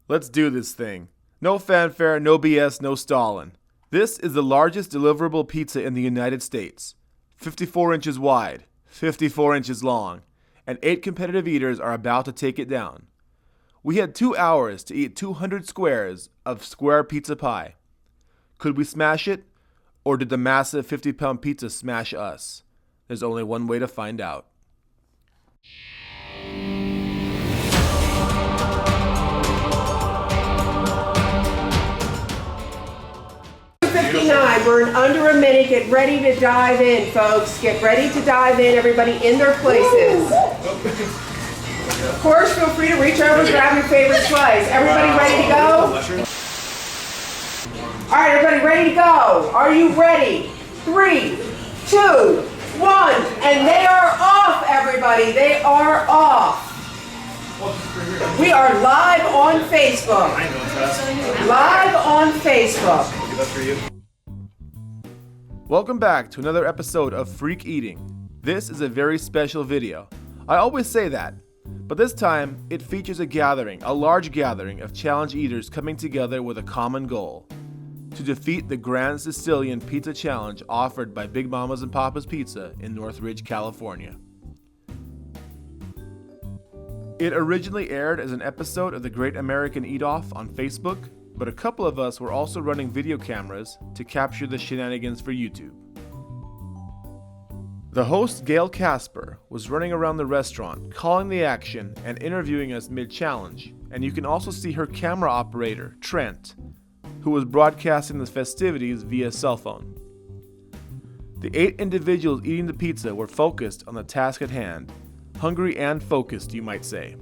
Let's do this thing. No fanfare, no BS, no stalling. This is the largest deliverable pizza in the United States. 54 inches wide, 54 inches long, and 8 competitive eaters are about to take it down. We had 2 hours to eat 200 squares of square pizza pie. Could we smash it? Or did the massive 50-pound pizza smash us? There's only one way to find out. 59. We're in under a minute. Get ready to dive in, folks. Get ready to dive in. Everybody in their places. Of course, feel free to reach over and grab your favorite slice. Everybody ready to go? All right, everybody ready to go? Are you ready? 3, 2, 1, and they are off, everybody. They are off. We are live on Facebook. Live on Facebook. Welcome back to another episode of Freak Eating. This is a very special video. I always say that, but this time it features a large gathering of challenge eaters coming together with a common goal: to defeat the Grand Sicilian Pizza Challenge offered by Big Mama's and Papa's Pizza in Northridge, California. It originally aired as an episode of the Great American Eat-Off on Facebook, but a couple of us were also running video cameras to capture the shenanigans for YouTube. The host, Gail Kasper, was running around the restaurant, calling the action and interviewing us mid-challenge, and you can also see her camera operator, Trent, who was broadcasting the festivities via cell phone. The 8 individuals eating the pizza were focused on the task at hand. Hungry and focused, you might say.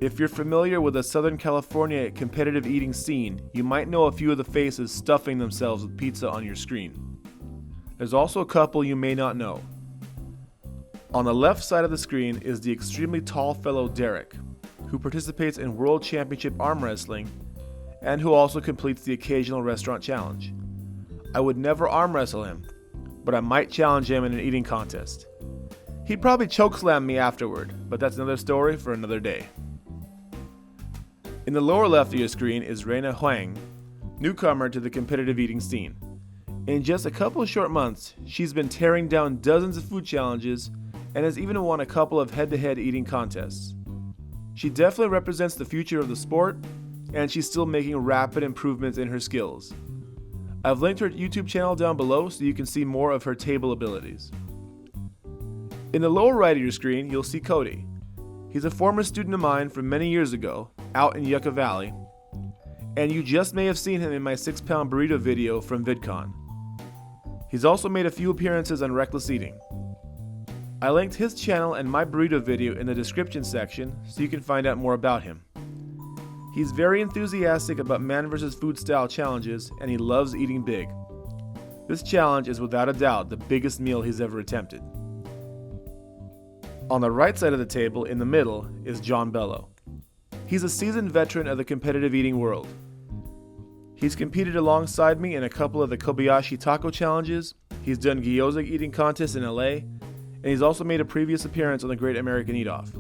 If you're familiar with the Southern California competitive eating scene, you might know a few of the faces stuffing themselves with pizza on your screen. There's also a couple you may not know. On the left side of the screen is the extremely tall fellow Derek, who participates in World Championship Arm Wrestling and who also completes the occasional restaurant challenge. I would never arm wrestle him, but I might challenge him in an eating contest. He'd probably chokeslam me afterward, but that's another story for another day. In the lower left of your screen is Reina Huang, newcomer to the competitive eating scene. In just a couple of short months, she's been tearing down dozens of food challenges and has even won a couple of head-to-head eating contests. She definitely represents the future of the sport, and she's still making rapid improvements in her skills. I've linked her YouTube channel down below so you can see more of her table abilities. In the lower right of your screen, you'll see Cody. He's a former student of mine from many years ago, out in Yucca Valley, and you just may have seen him in my 6-pound burrito video from VidCon. He's also made a few appearances on Reckless Eating. I linked his channel and my burrito video in the description section so you can find out more about him. He's very enthusiastic about man vs. food style challenges, and he loves eating big. This challenge is without a doubt the biggest meal he's ever attempted. On the right side of the table, in the middle, is John Bello. He's a seasoned veteran of the competitive eating world. He's competed alongside me in a couple of the Kobayashi taco challenges, he's done gyoza eating contests in LA, and he's also made a previous appearance on the Great American Eat-Off.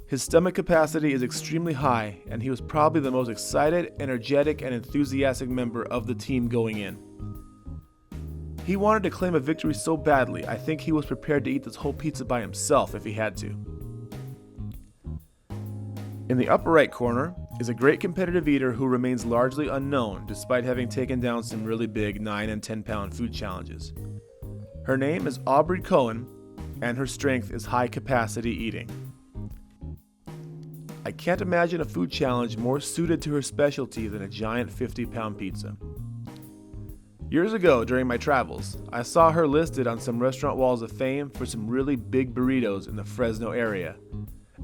His stomach capacity is extremely high, and he was probably the most excited, energetic, and enthusiastic member of the team going in. He wanted to claim a victory so badly, I think he was prepared to eat this whole pizza by himself if he had to. In the upper right corner is a great competitive eater who remains largely unknown despite having taken down some really big 9 and 10 pound food challenges. Her name is Aubrey Cohen, and her strength is high capacity eating. I can't imagine a food challenge more suited to her specialty than a giant 50-pound pizza. Years ago, during my travels, I saw her listed on some restaurant walls of fame for some really big burritos in the Fresno area,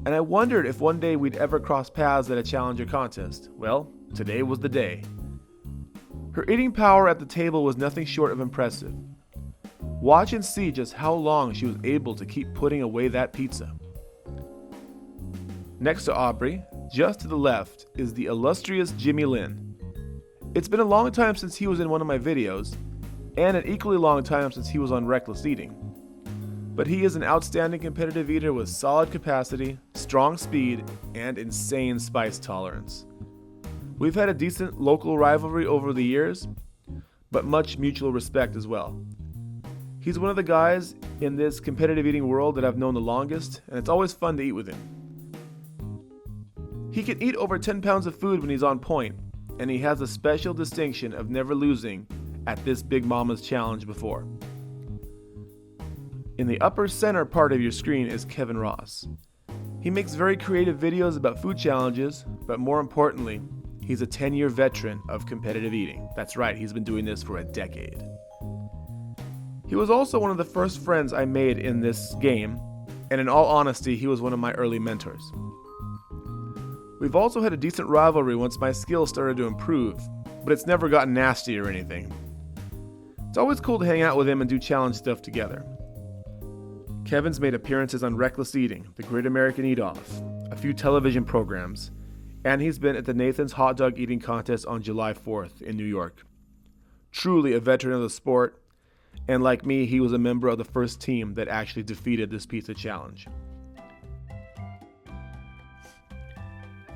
and I wondered if one day we'd ever cross paths at a challenger contest. Well, today was the day. Her eating power at the table was nothing short of impressive. Watch and see just how long she was able to keep putting away that pizza. Next to Aubrey, just to the left, is the illustrious Jimmy Lin. It's been a long time since he was in one of my videos, and an equally long time since he was on Reckless Eating. But he is an outstanding competitive eater with solid capacity, strong speed, and insane spice tolerance. We've had a decent local rivalry over the years, but much mutual respect as well. He's one of the guys in this competitive eating world that I've known the longest, and it's always fun to eat with him. He can eat over 10 pounds of food when he's on point, and he has a special distinction of never losing at this Big Mama's Challenge before. In the upper center part of your screen is Kevin Ross. He makes very creative videos about food challenges, but more importantly, he's a 10-year veteran of competitive eating. That's right, he's been doing this for a decade. He was also one of the first friends I made in this game, and in all honesty, he was one of my early mentors. We've also had a decent rivalry once my skills started to improve, but it's never gotten nasty or anything. It's always cool to hang out with him and do challenge stuff together. Kevin's made appearances on Reckless Eating, The Great American Eat-Off, a few television programs, and he's been at the Nathan's Hot Dog Eating Contest on July 4th in New York. Truly a veteran of the sport, and like me, he was a member of the first team that actually defeated this pizza challenge.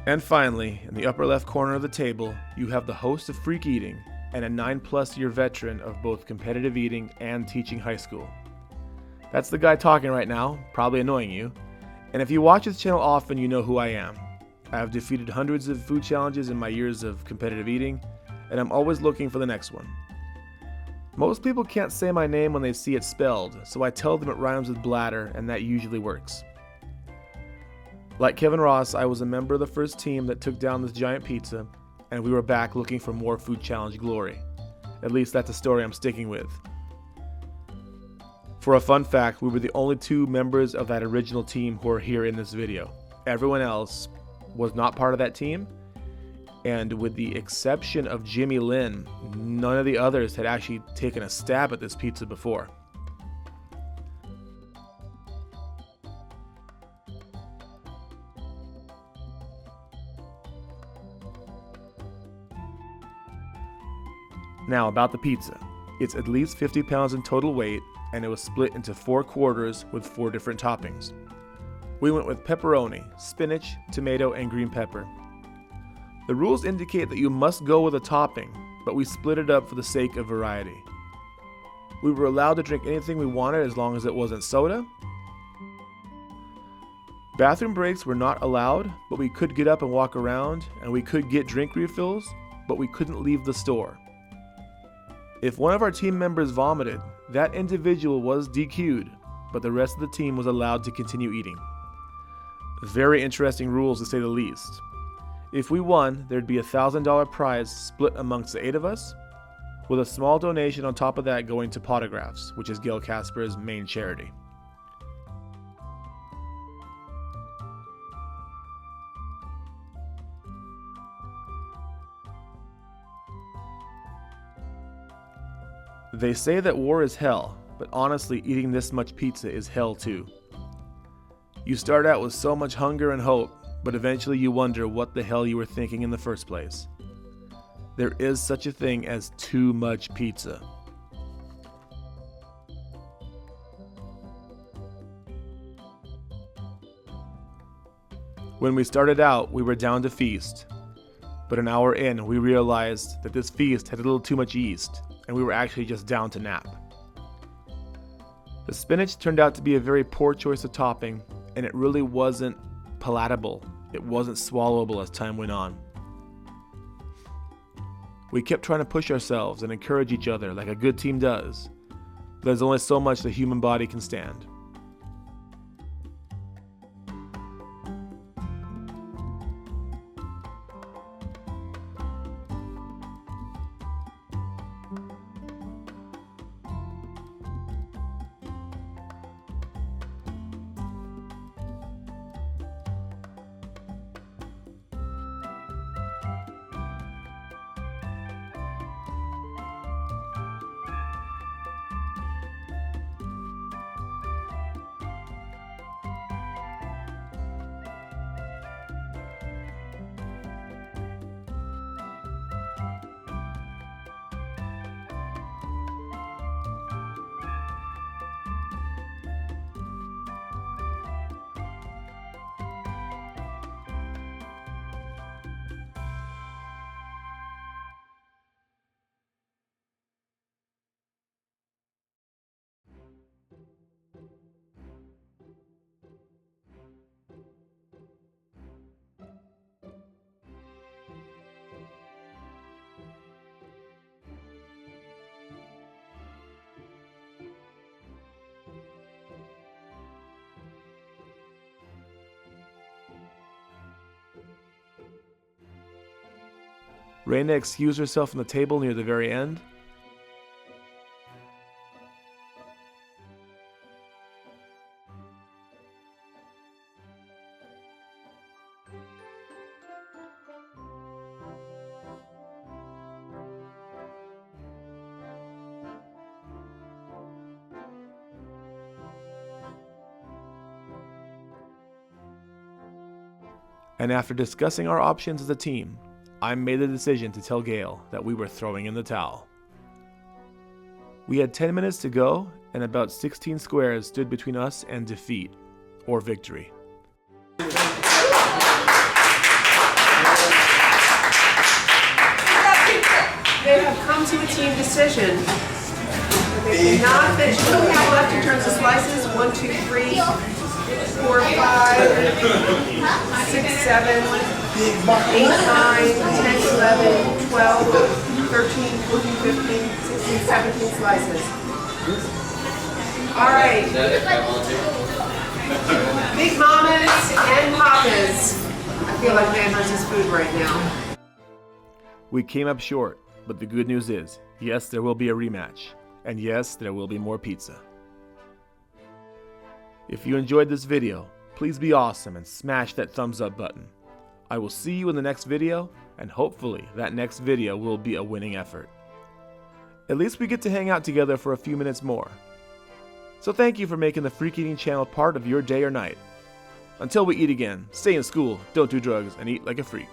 And finally, in the upper left corner of the table, you have the host of Freak Eating and a 9+ year veteran of both competitive eating and teaching high school. That's the guy talking right now, probably annoying you. And if you watch his channel often, you know who I am. I have defeated hundreds of food challenges in my years of competitive eating, and I'm always looking for the next one. Most people can't say my name when they see it spelled, so I tell them it rhymes with bladder, and that usually works. Like Kevin Ross, I was a member of the first team that took down this giant pizza, and we were back looking for more food challenge glory. At least that's a story I'm sticking with. For a fun fact, we were the only 2 members of that original team who are here in this video. Everyone else was not part of that team, and with the exception of Jimmy Lynn, none of the others had actually taken a stab at this pizza before. Now about the pizza. It's at least 50 pounds in total weight, and it was split into 4 quarters with 4 different toppings. We went with pepperoni, spinach, tomato, and green pepper. The rules indicate that you must go with a topping, but we split it up for the sake of variety. We were allowed to drink anything we wanted as long as it wasn't soda. Bathroom breaks were not allowed, but we could get up and walk around, and we could get drink refills, but we couldn't leave the store. If one of our team members vomited, that individual was DQ'd, but the rest of the team was allowed to continue eating. Very interesting rules to say the least. If we won, there'd be a $1,000 prize split amongst the 8 of us, with a small donation on top of that going to Potographs, which is Gail Kasper's main charity. They say that war is hell, but honestly, eating this much pizza is hell too. You start out with so much hunger and hope, but eventually you wonder what the hell you were thinking in the first place. There is such a thing as too much pizza. When we started out, we were down to feast, but an hour in, we realized that this feast had a little too much yeast, and we were actually just down to nap. The spinach turned out to be a very poor choice of topping, and it really wasn't palatable. It wasn't swallowable as time went on. We kept trying to push ourselves and encourage each other like a good team does. But there's only so much the human body can stand. Reyna excused herself from the table near the very end. And after discussing our options as a team, I made the decision to tell Gail that we were throwing in the towel. We had 10 minutes to go, and about 16 squares stood between us and defeat, or victory. They have come to a team decision. They cannot finish. What do we have left in terms of slices? 1, 2, 3, 4, 5, 6, 7, 8, 9, 10, 11, 12, 13, 14, 15, 16, 17 slices. All right. Big mamas and papas. I feel like man versus food right now. We came up short, but the good news is, yes, there will be a rematch. And yes, there will be more pizza. If you enjoyed this video, please be awesome and smash that thumbs up button. I will see you in the next video, and hopefully that next video will be a winning effort. At least we get to hang out together for a few minutes more. So thank you for making the Freak Eating channel part of your day or night. Until we eat again, stay in school, don't do drugs, and eat like a freak.